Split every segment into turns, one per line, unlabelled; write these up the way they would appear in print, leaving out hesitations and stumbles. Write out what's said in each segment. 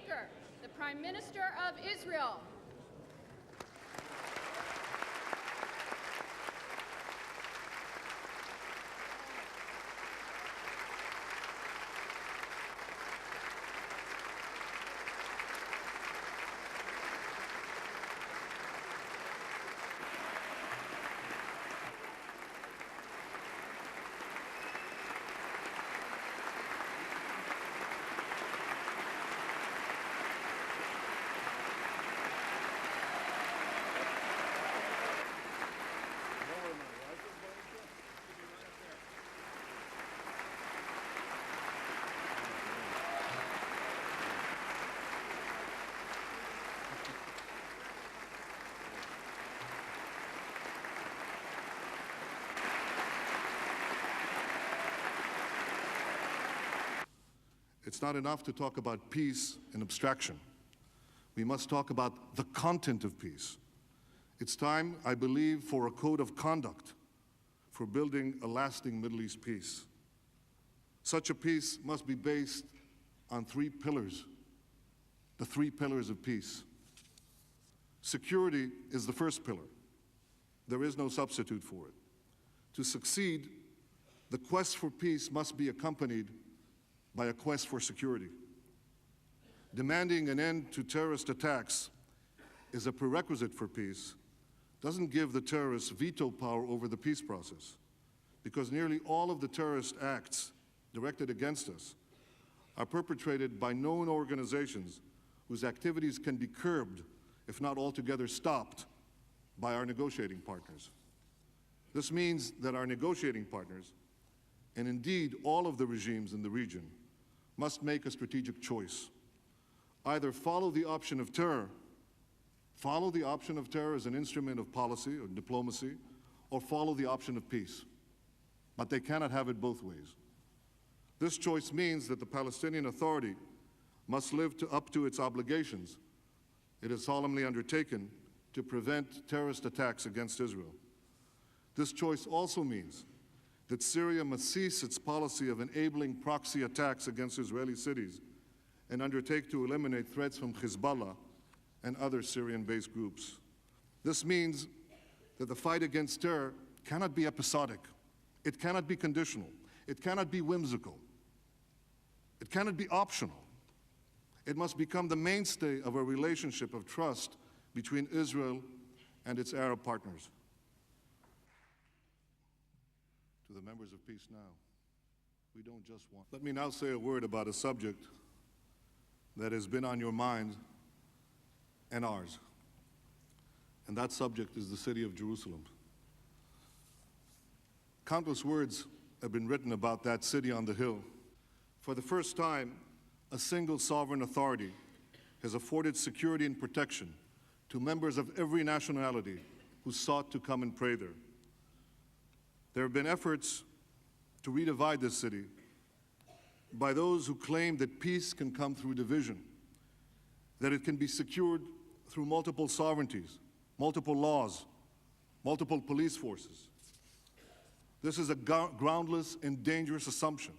Speaker, the Prime Minister of Israel.
It's not enough to talk about peace and abstraction. We must talk about the content of peace. It's time, I believe, for a code of conduct for building a lasting Middle East peace. Such a peace must be based on three pillars, the three pillars of peace. Security is the first pillar. There is no substitute for it. To succeed, the quest for peace must be accompanied by a quest for security. Demanding an end to terrorist attacks is a prerequisite for peace, doesn't give the terrorists veto power over the peace process, because nearly all of the terrorist acts directed against us are perpetrated by known organizations whose activities can be curbed, if not altogether stopped, by our negotiating partners. This means that our negotiating partners, and indeed all of the regimes in the region, must make a strategic choice. Either follow the option of terror as an instrument of policy or diplomacy, or follow the option of peace. But they cannot have it both ways. This choice means that the Palestinian Authority must live up to its obligations it has solemnly undertaken to prevent terrorist attacks against Israel. This choice also means that Syria must cease its policy of enabling proxy attacks against Israeli cities and undertake to eliminate threats from Hezbollah and other Syrian-based groups. This means that the fight against terror cannot be episodic. It cannot be conditional. It cannot be whimsical. It cannot be optional. It must become the mainstay of a relationship of trust between Israel and its Arab partners. To the members of Peace Now, we don't just want. Let me now say a word about a subject that has been on your mind and ours. And that subject is the city of Jerusalem. Countless words have been written about that city on the hill. For the first time, a single sovereign authority has afforded security and protection to members of every nationality who sought to come and pray there. There have been efforts to redivide this city by those who claim that peace can come through division, that it can be secured through multiple sovereignties, multiple laws, multiple police forces. This is a groundless and dangerous assumption,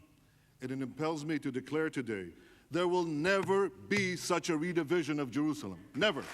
and it impels me to declare today, there will never be such a redivision of Jerusalem. Never.